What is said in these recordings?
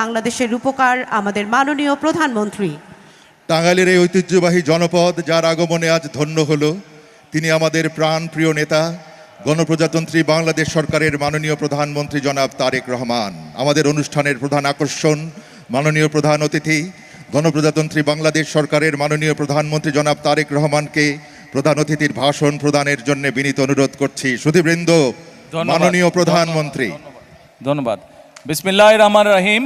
বাংলাদেশের রূপকার আমাদের মাননীয় প্রধানমন্ত্রী। টাঙ্গাইলের এই ঐতিহ্যবাহী জনপদ যার আগমনে আজ ধন্য হলো, তিনি আমাদের প্রাণপ্রিয় নেতা গণপ্রজাতন্ত্রী বাংলাদেশ সরকারের মাননীয় প্রধানমন্ত্রী জনাব তারেক রহমান। আমাদের অনুষ্ঠানের প্রধান আকর্ষণ মাননীয় প্রধান অতিথি গণপ্রজাতন্ত্রী বাংলাদেশ সরকারের মাননীয় প্রধানমন্ত্রী জনাব তারেক রহমানকে প্রধান অতিথির ভাষণ প্রদানের জন্য বিনীত অনুরোধ করছি। সুধীবৃন্দ, মাননীয় প্রধানমন্ত্রী। ধন্যবাদ। বিসমিল্লাহির রহমানির রহিম।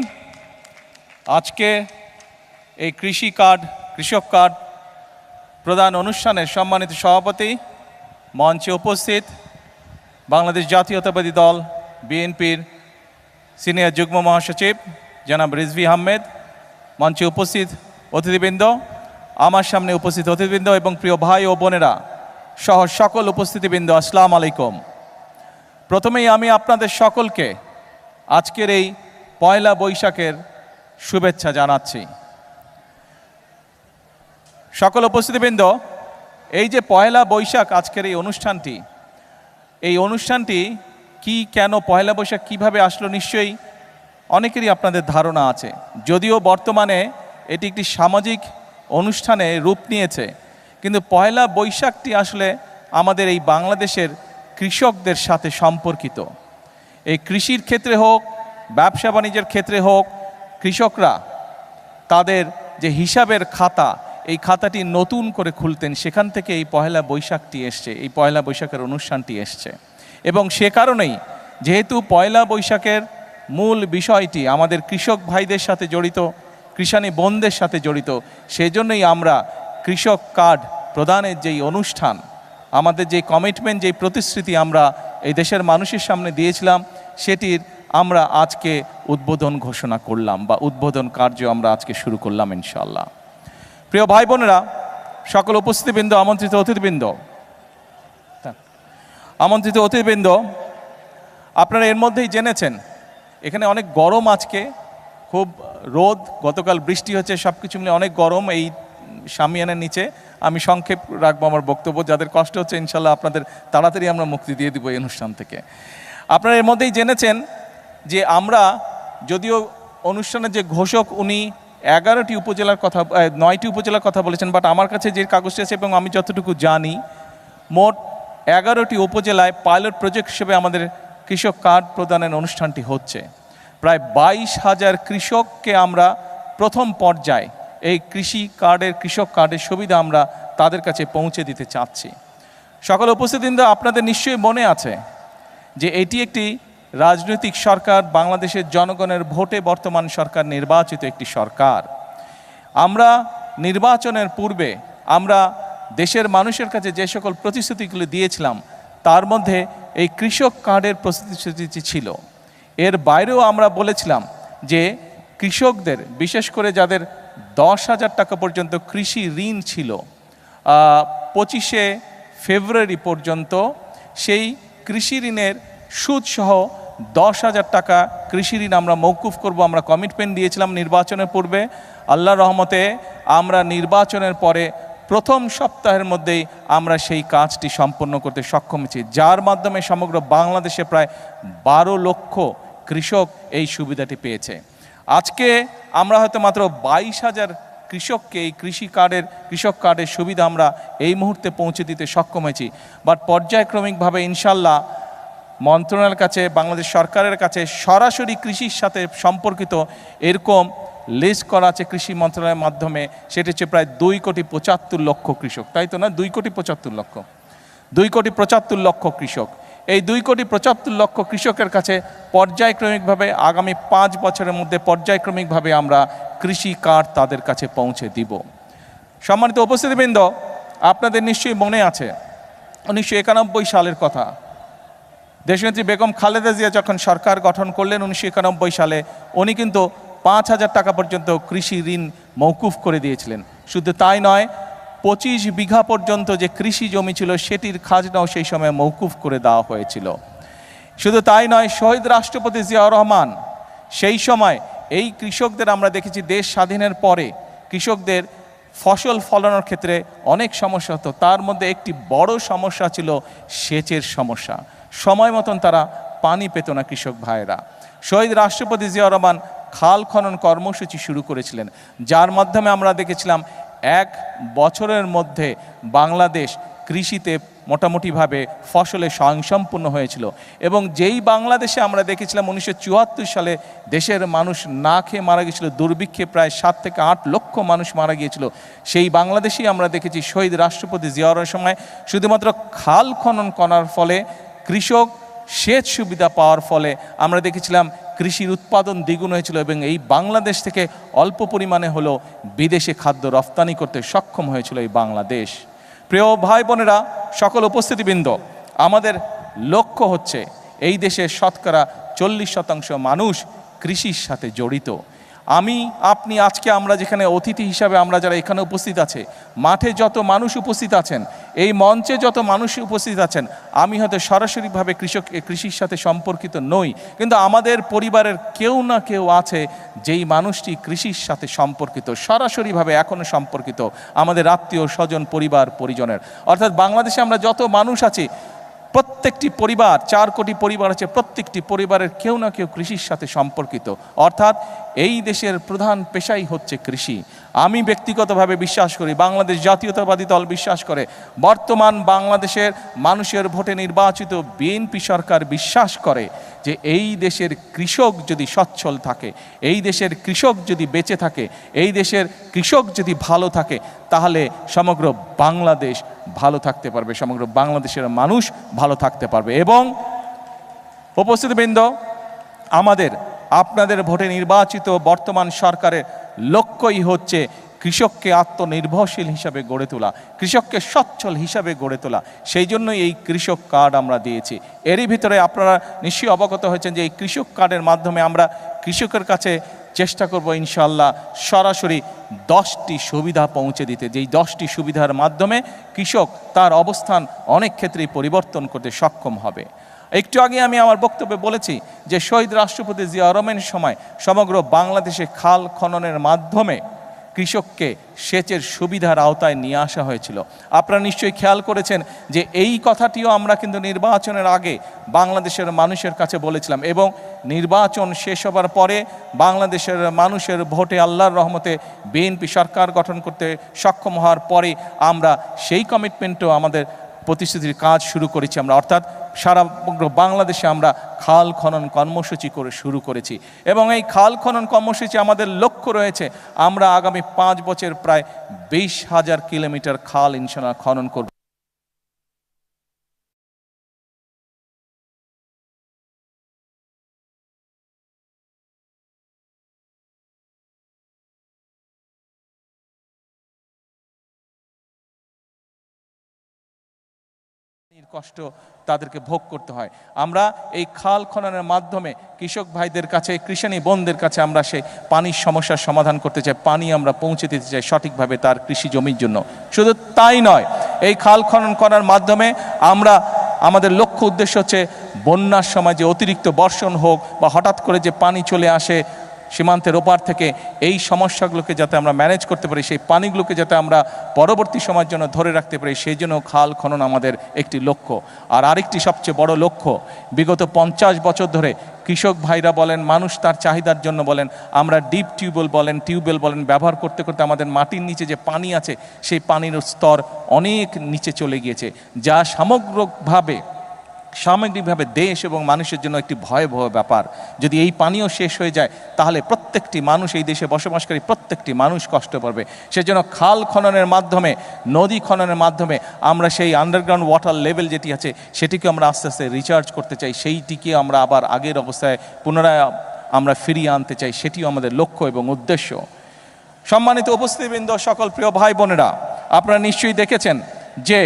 আজকে এই কৃষক কার্ড প্রদান অনুষ্ঠানের সম্মানিত সভাপতি, মঞ্চে উপস্থিত বাংলাদেশ জাতীয়তাবাদী দল বিএনপির সিনিয়র যুগ্ম মহাসচিব জনাব রিজভী আহমেদ, মঞ্চে উপস্থিত অতিথিবৃন্দ, আমার সামনে উপস্থিত অতিথিবৃন্দ এবং প্রিয় ভাই ও বোনেরা সহ সকল উপস্থিতিবৃন্দ, আসসালামু আলাইকুম। প্রথমেই আমি আপনাদের সকলকে আজকের এই পয়লা বৈশাখের শুভেচ্ছা জানাচ্ছি। সকল উপস্থিতিবৃন্দ, এই যে পয়লা বৈশাখ আজকের এই অনুষ্ঠানটি কি, কেন পয়লা বৈশাখ কিভাবে আসলো, নিশ্চয়ই অনেকেরই আপনাদের ধারণা আছে। যদিও বর্তমানে এটি একটি সামাজিক অনুষ্ঠানে রূপ নিয়েছে, কিন্তু পয়লা বৈশাখটি আসলে আমাদের এই বাংলাদেশের কৃষকদের সাথে সম্পর্কিত। এই কৃষির ক্ষেত্রে হোক, ব্যবসা বাণিজ্যের ক্ষেত্রে হোক, কৃষকরা তাদের যে হিসাবের খাতা, এই খাতাটি নতুন করে খুলতেন, সেখান থেকে এই পয়লা বৈশাখটি এসছে, এই পয়লা বৈশাখের অনুষ্ঠানটি এসছে। এবং সে কারণেই, যেহেতু পয়লা বৈশাখের মূল বিষয়টি আমাদের কৃষক ভাইদের সাথে জড়িত, কৃষানী বোনদের সাথে জড়িত, সেজন্যই আমরা কৃষক কার্ড প্রদানের যেই অনুষ্ঠান, আমাদের যে কমিটমেন্ট, যেই প্রতিশ্রুতি আমরা এই দেশের মানুষের সামনে দিয়েছিলাম, সেটির আমরা আজকে উদ্বোধন ঘোষণা করলাম, বা উদ্বোধন কার্য আমরা আজকে শুরু করলাম ইনশাআল্লাহ। প্রিয় ভাই বোনেরা, সকল উপস্থিতিবৃন্দ, আমন্ত্রিত অতিথিবৃন্দ, আপনারা এর মধ্যেই জেনেছেন এখানে অনেক গরম, আজকে খুব রোদ, গতকাল বৃষ্টি হচ্ছে, সব কিছু মিলে অনেক গরম। এই শামিয়ানের নিচে আমি সংক্ষেপ রাখবো আমার বক্তব্য, যাদের কষ্ট হচ্ছে ইনশাল্লাহ আপনাদের তাড়াতাড়ি আমরা মুক্তি দিয়ে দিব এই অনুষ্ঠান থেকে। আপনারা এর মধ্যেই জেনেছেন যে আমরা, যদিও অনুষ্ঠানের যে ঘোষক উনি 9টি উপজেলার কথা বলেছেন, বাট আমার কাছে যে কাগজটি আছে এবং আমি যতটুকু জানি, মোট 11টি উপজেলায় পাইলট প্রজেক্ট হিসেবে আমাদের কৃষক কার্ড প্রদানের অনুষ্ঠানটি হচ্ছে। প্রায় 22,000 কৃষককে আমরা প্রথম পর্যায়ে এই কৃষক কার্ডের সুবিধা আমরা তাদের কাছে পৌঁছে দিতে চাচ্ছি। সকল উপস্থিতিবৃন্দ, আপনাদের নিশ্চয়ই মনে আছে যে এটি একটি রাজনৈতিক সরকার, বাংলাদেশের জনগণের ভোটে বর্তমান সরকার নির্বাচিত একটি সরকার। আমরা নির্বাচনের পূর্বে আমরা দেশের মানুষের কাছে যে সকল প্রতিশ্রুতিগুলি দিয়েছিলাম, তার মধ্যে এই কৃষক কার্ডের প্রতিশ্রুতি ছিল। এর বাইরেও আমরা বলেছিলাম যে কৃষকদের, বিশেষ করে যাদের 10,000 টাকা পর্যন্ত কৃষি ঋণ ছিল, 25শে ফেব্রুয়ারি পর্যন্ত সেই কৃষি ঋণের সুদসহ 10,000 টাকা কৃষি ঋণ আমরা মওকুফ করব। আমরা কমিটমেন্ট দিয়েছিলাম নির্বাচনের পূর্বে। আল্লাহর রহমতে আমরা নির্বাচনের পরে প্রথম সপ্তাহের মধ্যেই আমরা সেই কাজটি সম্পন্ন করতে সক্ষম হয়েছি, যার মাধ্যমে সমগ্র বাংলাদেশে প্রায় 12 লক্ষ কৃষক এই সুবিধাটি পেয়েছে। আজকে আমরা হয়তো মাত্র 22,000 কৃষককে এই কৃষক কার্ডের সুবিধা আমরা এই মুহূর্তে পৌঁছে দিতে সক্ষম হয়েছি। বাট পর্যায়ক্রমিকভাবে ইনশাল্লাহ মন্ত্রণালয়ের কাছে, বাংলাদেশ সরকারের কাছে সরাসরি কৃষির সাথে সম্পর্কিত এরকম লিস্ট করা আছে কৃষি মন্ত্রণালয়ের মাধ্যমে। সেটা হচ্ছে প্রায় 2,75,00,000 কৃষক, তাই তো না? 2,75,00,000 কৃষক। এই 2,75,00,000 কৃষকের কাছে পর্যায়ক্রমিকভাবে আগামী 5 বছরের মধ্যে পর্যায়ক্রমিকভাবে আমরা কৃষি কার্ড তাদের কাছে পৌঁছে দিব। সম্মানিত উপস্থিতিবৃন্দ, আপনাদের নিশ্চয়ই মনে আছে 1991 সালের কথা। দেশনেত্রী বেগম খালেদা জিয়া যখন সরকার গঠন করলেন 1991 সালে, উনি কিন্তু 5,000 টাকা পর্যন্ত কৃষি ঋণ মওকুফ করে দিয়েছিলেন। শুধু তাই নয়, 25 বিঘা পর্যন্ত যে কৃষি জমি ছিল সেটির খাজনাও সেই সময় মওকুফ করে দেওয়া হয়েছিল। শুধু তাই নয়, শহীদ রাষ্ট্রপতি জিয়াউর রহমান সেই সময় এই কৃষকদের, আমরা দেখেছি দেশ স্বাধীনের পরে কৃষকদের ফসল ফলানোর ক্ষেত্রে অনেক সমস্যা হতো, তার মধ্যে একটি বড় সমস্যা ছিল সেচের সমস্যা। সময় মতন তারা পানি পেত না কৃষক ভাইয়েরা। শহীদ রাষ্ট্রপতি জিয়াউর রহমান খাল খনন কর্মসূচি শুরু করেছিলেন, যার মাধ্যমে আমরা দেখেছিলাম 1 বছরের মধ্যে বাংলাদেশ কৃষিতে মোটামুটিভাবে ফসলে স্বয়ংসম্পূর্ণ হয়েছিল। এবং যেই বাংলাদেশে আমরা দেখেছিলাম 1974 সালে দেশের মানুষ না খেয়ে মারা গিয়েছিল, দুর্ভিক্ষে প্রায় 7 থেকে 8 লক্ষ মানুষ মারা গিয়েছিল, সেই বাংলাদেশেই আমরা দেখেছি শহীদ রাষ্ট্রপতি জিয়াউর সময় শুধুমাত্র খাল খনন করার ফলে, কৃষক সেচ সুবিধা পাওয়ার ফলে আমরা দেখেছিলাম কৃষির উৎপাদন দ্বিগুণ হয়েছিল এবং এই বাংলাদেশ থেকে অল্প পরিমাণে হলেও বিদেশে খাদ্য রপ্তানি করতে সক্ষম হয়েছিল এই বাংলাদেশ। প্রিয় ভাই বোনেরা, সকল উপস্থিতিবৃন্দ, আমাদের লক্ষ্য হচ্ছে এই দেশের শতকরা 40% মানুষ কৃষির সাথে জড়িত। আমি আপনি আজকে আমরা যেখানে অতিথি হিসাবে আমরা যারা এখানে উপস্থিত আছে, মাঠে যত মানুষ উপস্থিত আছেন, এই মঞ্চে যত মানুষ উপস্থিত আছেন, আমি হয়তো সরাসরিভাবে কৃষির সাথে সম্পর্কিত নই, কিন্তু আমাদের পরিবারের কেউ না কেউ আছে যেই মানুষটি কৃষির সাথে সম্পর্কিত, সরাসরিভাবে এখনও সম্পর্কিত, আমাদের আত্মীয় স্বজন পরিবার পরিজনের। অর্থাৎ বাংলাদেশে আমরা যত মানুষ আছি, প্রত্যেকটি পরিবার, 4 কোটি পরিবার আছে, প্রত্যেকটি পরিবারের কেউ না কেউ কৃষির সাথে সম্পর্কিত। অর্থাৎ এই দেশের প্রধান পেশাই হচ্ছে কৃষি। আমি ব্যক্তিগতভাবে বিশ্বাস করি, বাংলাদেশ জাতীয়তাবাদী দল বিশ্বাস করে, বর্তমান বাংলাদেশের মানুষের ভোটে নির্বাচিত বিএনপি সরকার বিশ্বাস করে যে এই দেশের কৃষক যদি সচ্ছল থাকে, এই দেশের কৃষক যদি বেঁচে থাকে, এই দেশের কৃষক যদি ভালো থাকে, তাহলে সমগ্র বাংলাদেশ ভালো থাকতে পারবে, সমগ্র বাংলাদেশের মানুষ ভালো থাকতে পারবে। এবং উপস্থিতবৃন্দ, আমাদের আপনাদের ভোটে নির্বাচিত বর্তমান সরকারের লক্ষ্যই হচ্ছে কৃষককে আত্মনির্ভরশীল হিসাবে গড়ে তোলা, কৃষককে সচ্ছল হিসাবে গড়ে তোলা। সেই জন্যই এই কৃষক কার্ড আমরা দিয়েছি। এরই ভিতরে আপনারা নিশ্চয়ই অবগত হয়েছেন যে এই কৃষক কার্ডের মাধ্যমে আমরা কৃষকের কাছে চেষ্টা করব ইনশাআল্লাহ সরাসরি 10টি সুবিধা পৌঁছে দিতে, যেই 10টি সুবিধার মাধ্যমে কৃষক তার অবস্থান অনেক ক্ষেত্রেই পরিবর্তন করতে সক্ষম হবে। একটু আগে আমি আমার বক্তব্যে বলেছি যে শহীদ রাষ্ট্রপতি জিয়াউর রহমানের সময় সমগ্র বাংলাদেশে খাল খননের মাধ্যমে কৃষককে সেচের সুবিধার আওতায় নিয়ে আসা হয়েছিল। আপনারা নিশ্চয়ই খেয়াল করেছেন যে এই কথাটিও আমরা কিন্তু নির্বাচনের আগে বাংলাদেশের মানুষের কাছে বলেছিলাম, এবং নির্বাচন শেষ হবার পরে বাংলাদেশের মানুষের ভোটে আল্লাহর রহমতে বিএনপি সরকার গঠন করতে সক্ষম হওয়ার পরে আমরা সেই কমিটমেন্টও আমাদের প্রতিশ্রুতির কাজ শুরু করেছি আমরা, অর্থাৎ সারা বাংলাদেশে আমরা খাল খনন কর্মসূচি শুরু করেছি। এবং এই খাল খনন কর্মসূচি আমাদের লক্ষ্য রয়েছে আমরা আগামী 5 বছর প্রায় 20,000 কিলোমিটার খাল ইনশাআল্লাহ খনন করব। কষ্ট তাদেরকে ভোগ করতে হয়। আমরা এই খাল খননের মাধ্যমে কৃষক ভাইদের কাছে, কৃষানী বোনদের কাছে আমরা সেই পানির সমস্যার সমাধান করতে চাই, পানি আমরা পৌঁছে দিতে চাই সঠিকভাবে তার কৃষি জমির জন্য। শুধু তাই নয়, এই খাল খনন করার মাধ্যমে আমরা আমাদের লক্ষ্য উদ্দেশ্য হচ্ছে বন্যার সময় যে অতিরিক্ত বর্ষণ হোক বা হঠাৎ করে যে পানি চলে আসে সীমান্তের ওপার থেকে, এই সমস্যাগুলোকে যাতে আমরা ম্যানেজ করতে পারি, সেই পানিগুলোকে যাতে আমরা পরবর্তী সময়ের জন্য ধরে রাখতে পারি, সেই জন্য খাল খনন আমাদের একটি লক্ষ্য। আর আরেকটি সবচেয়ে বড় লক্ষ্য, বিগত 50 বছর ধরে কৃষক ভাইরা বলেন, মানুষ তার চাহিদার জন্য বলেন, আমরা ডিপ টিউবওয়েল বলেন ব্যবহার করতে করতে আমাদের মাটির নিচে যে পানি আছে সেই পানির স্তর অনেক নিচে চলে গিয়েছে, যা সামগ্রিকভাবে দেশ এবং মানুষের জন্য একটি ভয়াবহ ব্যাপার। যদি এই পানীয় শেষ হয়ে যায় তাহলে প্রত্যেকটি মানুষ, এই দেশে বসবাসকারী প্রত্যেকটি মানুষ কষ্ট পাবে। সেজন্য খাল খননের মাধ্যমে, নদী খননের মাধ্যমে আমরা সেই আন্ডারগ্রাউন্ড ওয়াটার লেভেল যেটি আছে সেটিকে আমরা আস্তে আস্তে রিচার্জ করতে চাই, সেইটিকে আমরা আবার আগের অবস্থায় পুনরায় আমরা ফিরিয়ে আনতে চাই, সেটিও আমাদের লক্ষ্য এবং উদ্দেশ্য। সম্মানিত উপস্থিতিবৃন্দ, সকল প্রিয় ভাই বোনেরা, আপনারা নিশ্চয়ই দেখেছেন যে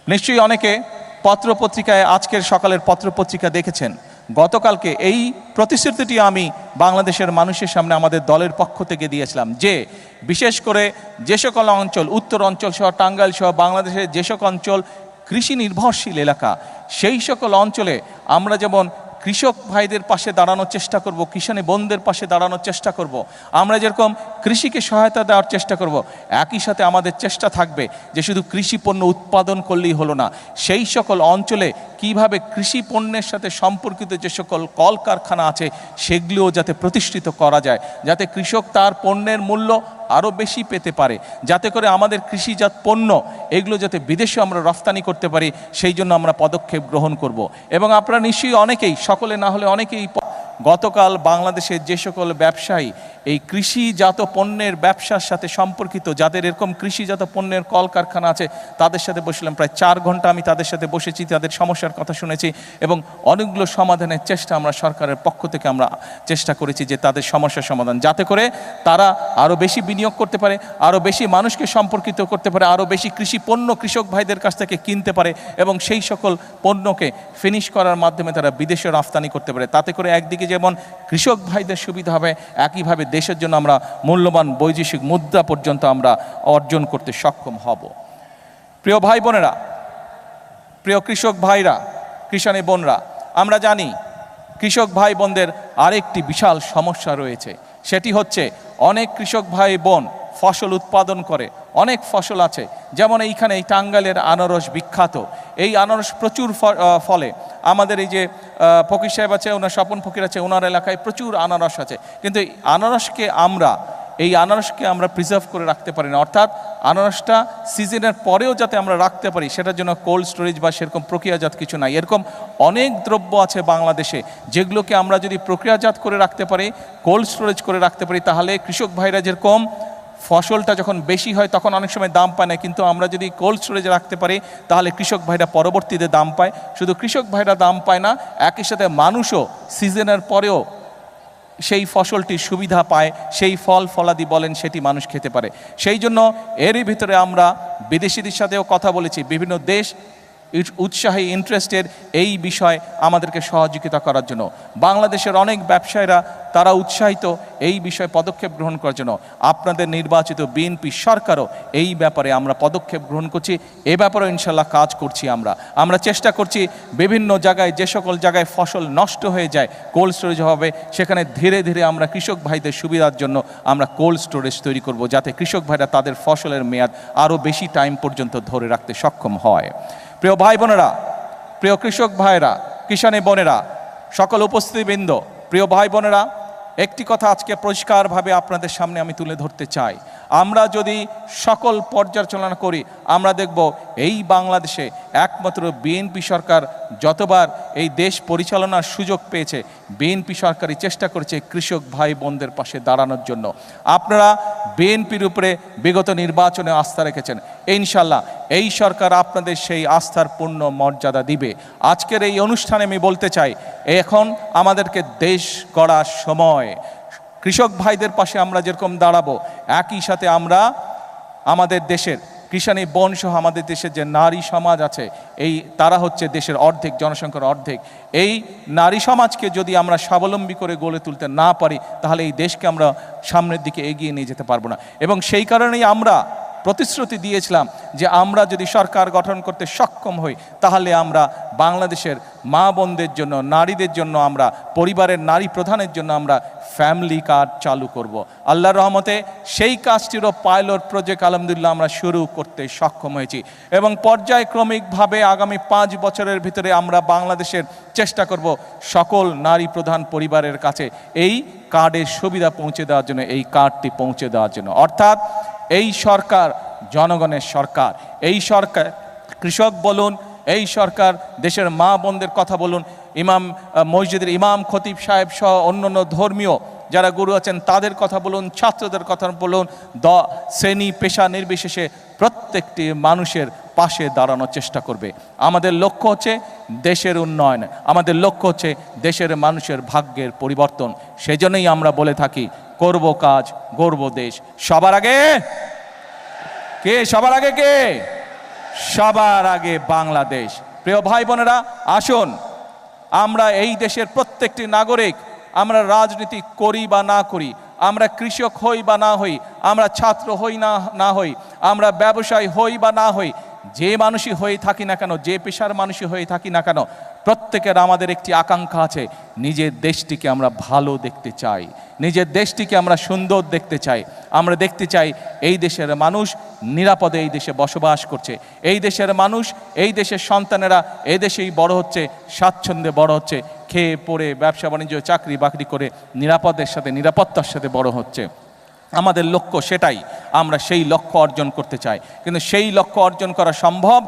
নিশ্চয়ই অনেকে পত্রপত্রিকায়, আজকের সকালের পত্রপত্রিকা দেখেছেন। গতকালকে এই প্রতিশ্রুতিটি আমি বাংলাদেশের মানুষের সামনে আমাদের দলের পক্ষ থেকে দিয়েছিলাম যে বিশেষ করে যে সকল অঞ্চল, উত্তর অঞ্চল সহ টাঙ্গাইল সহ বাংলাদেশের যে সকল অঞ্চল কৃষি নির্ভরশীল এলাকা, সেই সকল অঞ্চলে আমরা যেমন কৃষক ভাইদের পাশে দাঁড়ানোর চেষ্টা করব, কিষানী বোনদের পাশে দাঁড়ানোর চেষ্টা করব, আমরা যেরকম কৃষিকে সহায়তা দেওয়ার চেষ্টা করব, একই সাথে আমাদের চেষ্টা থাকবে যে শুধু কৃষি পণ্য উৎপাদন করলেই হলো না, সেই সকল অঞ্চলে কিভাবে কৃষি পণ্যের সাথে সম্পর্কিত যে সকল কলকারখানা আছে সেগুলিও যাতে প্রতিষ্ঠিত করা যায়, যাতে কৃষক তার পণ্যের মূল্য আরও বেশি পেতে পারে, যাতে করে আমাদের কৃষিজাত পণ্য এগুলো যাতে বিদেশে আমরা রফতানি করতে পারি, সেই জন্য আমরা পদক্ষেপ গ্রহণ করব। এবং আপনারা নিশ্চয়ই অনেকেই, সকলে না হলে অনেকেই, গতকাল বাংলাদেশের যে সকল ব্যবসায়ী এই কৃষিজাত পণ্যের ব্যবসার সাথে সম্পর্কিত, যাদের এরকম কৃষিজাত পণ্যের কলকারখানা আছে, তাদের সাথে বসলাম। প্রায় 4 ঘন্টা আমি তাদের সাথে বসেছি, তাদের সমস্যার কথা শুনেছি এবং অনেকগুলো সমাধানের চেষ্টা আমরা সরকারের পক্ষ থেকে আমরা চেষ্টা করেছি যে তাদের সমস্যার সমাধান, যাতে করে তারা আরও বেশি বিনিয়োগ করতে পারে, আরও বেশি মানুষকে সম্পর্কিত করতে পারে, আরও বেশি কৃষি পণ্য কৃষক ভাইদের কাছ থেকে কিনতে পারে এবং সেই সকল পণ্যকে ফিনিশ করার মাধ্যমে তারা বিদেশে রফতানি করতে পারে। তাতে করে একদিকে যেমন কৃষক ভাইদের সুবিধা হবে, একইভাবে দেশের জন্য আমরা মূল্যবান বৈদেশিক মুদ্রা পর্যন্ত আমরা অর্জন করতে সক্ষম হব। প্রিয় ভাই বোনেরা, প্রিয় কৃষক ভাইরা, কৃষানী বোনরা, আমরা জানি কৃষক ভাই বোনদের আরেকটি বিশাল সমস্যা রয়েছে। সেটি হচ্ছে অনেক কৃষক ভাই বোন ফসল উৎপাদন করে, অনেক ফসল আছে, যেমন এইখানে এই টাঙ্গাইলের আনারস বিখ্যাত। এই আনারস প্রচুর ফলে আমাদের এই যে ফকির সাহেব আছে, ওনার স্বপন ফকির আছে, ওনার এলাকায় প্রচুর আনারস আছে, কিন্তু এই আনারসকে আমরা প্রিজার্ভ করে রাখতে পারি না, অর্থাৎ আনারসটা সিজনের পরেও যাতে আমরা রাখতে পারি সেটার জন্য কোল্ড স্টোরেজ বা সেরকম প্রক্রিয়াজাত কিছু নাই। এরকম অনেক দ্রব্য আছে বাংলাদেশে যেগুলোকে আমরা যদি প্রক্রিয়াজাত করে রাখতে পারি, কোল্ড স্টোরেজ করে রাখতে পারি, তাহলে কৃষক ভাইরা যেরকম ফসলটা যখন বেশি হয় তখন অনেক সময় দাম পায় না, কিন্তু আমরা যদি কোল্ড স্টোরেজে রাখতে পারি তাহলে কৃষক ভাইরা পরবর্তীতে দাম পায়। শুধু কৃষক ভাইরা দাম পায় না, একই সাথে মানুষও সিজনের পরেও সেই ফসলটির সুবিধা পায়, সেই ফল ফলাদি বলেন সেটি মানুষ খেতে পারে। সেই জন্য এরই ভিতরে আমরা বিদেশিদের সাথেও কথা বলেছি, বিভিন্ন দেশ উৎসাহী ইন্টারেস্টের এই বিষয় আমাদেরকে সহযোগিতা করার জন্য। বাংলাদেশের অনেক ব্যবসায়ীরা তারা উৎসাহিত এই বিষয়ে পদক্ষেপ গ্রহণ করার জন্য। আপনাদের নির্বাচিত বিএনপি সরকারও এই ব্যাপারে আমরা পদক্ষেপ গ্রহণ করছি, এ ব্যাপারেও ইনশাল্লাহ কাজ করছি। আমরা চেষ্টা করছি বিভিন্ন জায়গায়, যে সকল জায়গায় ফসল নষ্ট হয়ে যায় কোল্ড স্টোরেজ হবে, সেখানে ধীরে ধীরে আমরা কৃষক ভাইদের সুবিধার জন্য আমরা কোল্ড স্টোরেজ তৈরি করব, যাতে কৃষক ভাইরা তাদের ফসলের মেয়াদ আরও বেশি টাইম পর্যন্ত ধরে রাখতে সক্ষম হয়। প্রিয় ভাই বোনেরা, প্রিয় কৃষক ভাইরা, কিষানী বোনেরা, সকল উপস্থিতিবৃন্দ, প্রিয় ভাই বোনেরা, একটি কথা আজকে পরিষ্কারভাবে আপনাদের সামনে আমি তুলে ধরতে চাই। আমরা যদি সকল পর্যালোচনা করি, আমরা দেখব এই বাংলাদেশে একমাত্র বিএনপি সরকার যতবার এই দেশ পরিচালনার সুযোগ পেয়েছে, বিএনপি সরকারই চেষ্টা করেছে কৃষক ভাই বোনদের পাশে দাঁড়ানোর জন্য। আপনারা বিএনপির উপরে বিগত নির্বাচনে আস্থা রেখেছেন, ইনশাল্লাহ এই সরকার আপনাদের সেই আস্থার পূর্ণ মর্যাদা দিবে। আজকের এই অনুষ্ঠানে আমি বলতে চাই, এখন আমাদেরকে দেশ গড়ার সময়। কৃষক ভাইদের পাশে আমরা যেরকম দাঁড়াবো, একই সাথে আমরা আমাদের দেশের কৃষানী বোন সহ আমাদের দেশের যে নারী সমাজ আছে, তারা হচ্ছে দেশের অর্ধেক, জনসংখ্যার অর্ধেক। এই নারী সমাজকে যদি আমরা স্বাবলম্বী করে গড়ে তুলতে না পারি, তাহলে এই দেশকে আমরা সামনের দিকে এগিয়ে নিয়ে যেতে পারবো না। এবং সেই কারণেই আমরা প্রতিশ্রুতি দিয়েছিলাম যে আমরা যদি সরকার গঠন করতে সক্ষম হই, তাহলে আমরা বাংলাদেশের মা বোনদের জন্য, নারীদের জন্য, আমরা পরিবারের নারী প্রধানের জন্য আমরা ফ্যামিলি কার্ড চালু করব। আল্লাহর রহমতে সেই কাজটিরও পাইলট প্রজেক্ট আলহামদুলিল্লাহ আমরা শুরু করতে সক্ষম হয়েছি এবং পর্যায়ক্রমিকভাবে আগামী 5 বছরের ভিতরে আমরা বাংলাদেশের চেষ্টা করব সকল নারী প্রধান পরিবারের কাছে এই কার্ডের সুবিধা পৌঁছে দেওয়ার জন্য, এই কার্ডটি পৌঁছে দেওয়ার জন্য। অর্থাৎ এই সরকার জনগণের সরকার, এই সরকার কৃষক বলুন, এই সরকার দেশের মা বোনদের কথা বলুন, মসজিদের ইমাম খতিব সাহেব সহ অন্যান্য ধর্মীয় যারা গুরু আছেন তাদের কথা বলুন, ছাত্রদের কথা বলুন, শ্রেণী পেশা নির্বিশেষে প্রত্যেকটি মানুষের পাশে দাঁড়ানোর চেষ্টা করবে। আমাদের লক্ষ্য হচ্ছে দেশের উন্নয়ন, আমাদের লক্ষ্য হচ্ছে দেশের মানুষের ভাগ্যের পরিবর্তন। সেজন্যই আমরা বলে থাকি, করব কাজ, গড়ব দেশ। সবার আগে কে? সবার আগে কে? সবার আগে বাংলাদেশ। প্রিয় ভাই বোনেরা, আসুন আমরা এই দেশের প্রত্যেকটি নাগরিক, আমরা রাজনীতি করি বা না করি, আমরা কৃষক হই বা না হই, আমরা ছাত্র হই না হই, আমরা ব্যবসায়ী হই বা না হই, যে মানুষই হয়ে থাকি না কেন, যে পেশার মানুষই হয়ে থাকি না কেন, প্রত্যেকের আমাদের একটি আকাঙ্ক্ষা আছে, নিজের দেশটিকে আমরা ভালো দেখতে চাই, নিজের দেশটিকে আমরা সুন্দর দেখতে চাই। আমরা দেখতে চাই এই দেশের মানুষ নিরাপদে এই দেশে বসবাস করছে, এই দেশের মানুষ, এই দেশের সন্তানেরা এই দেশেই বড় হচ্ছে, স্বাচ্ছন্দ্যে বড় হচ্ছে, খেয়ে পড়ে ব্যবসা বাণিজ্য চাকরি বাকরি করে নিরাপদের সাথে, নিরাপত্তার সাথে বড় হচ্ছে। আমাদের লক্ষ্য সেটাই, আমরা সেই লক্ষ্য অর্জন করতে চাই। কিন্তু সেই লক্ষ্য অর্জন করা সম্ভব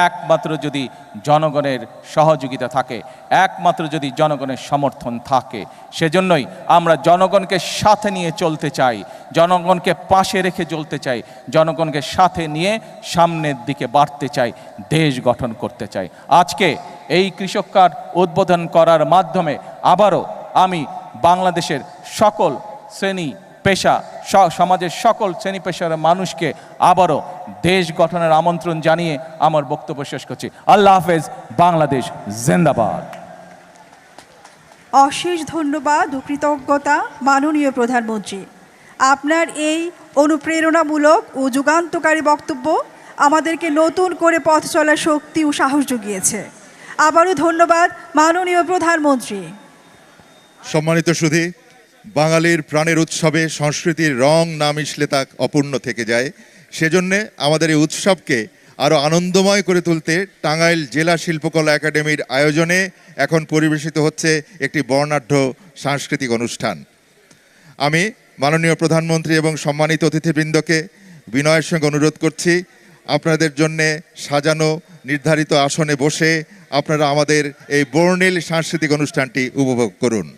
একমাত্র যদি জনগণের সহযোগিতা থাকে, একমাত্র যদি জনগণের সমর্থন থাকে। সেজন্যই আমরা জনগণকে সাথে নিয়ে চলতে চাই, জনগণকে পাশে রেখে চলতে চাই, জনগণকে সাথে নিয়ে সামনের দিকে বাড়তে চাই, দেশ গঠন করতে চাই। আজকে এই কৃষক কার্ড উদ্বোধন করার মাধ্যমে আবারও আমি বাংলাদেশের সকল শ্রেণী পেশা, সমাজের সকল শ্রেণী পেশার মানুষকে আবারও দেশ গঠনের আমন্ত্রণ জানিয়ে আমার বক্তব্য শেষ করছি। আল্লাহ হাফেজ, বাংলাদেশ জিন্দাবাদ। অশেষ ধন্যবাদ ও কৃতজ্ঞতা মাননীয় প্রধানমন্ত্রী। আপনার এই অনুপ্রেরণামূলক ও যুগান্তকারী বক্তব্য আমাদেরকে নতুন করে পথ চলার শক্তি ও সাহস জুগিয়েছে। আবারও ধন্যবাদ মাননীয় প্রধানমন্ত্রী। সম্মানিত সুধী, বাঙালির প্রাণের উৎসবে সংস্কৃতির রং না মিশলে তা অপূর্ণ থেকে যায়। সেজন্যে আমাদের এই উৎসবকে আরও আনন্দময় করে তুলতে টাঙ্গাইল জেলা শিল্পকলা একাডেমির আয়োজনে এখন পরিবেশিত হচ্ছে একটি বর্ণাঢ্য সাংস্কৃতিক অনুষ্ঠান। আমি মাননীয় প্রধানমন্ত্রী এবং সম্মানিত অতিথিবৃন্দকে বিনয়ের সঙ্গে অনুরোধ করছি, আপনাদের জন্যে সাজানো নির্ধারিত আসনে বসে আপনারা আমাদের এই বর্ণিল সাংস্কৃতিক অনুষ্ঠানটি উপভোগ করুন।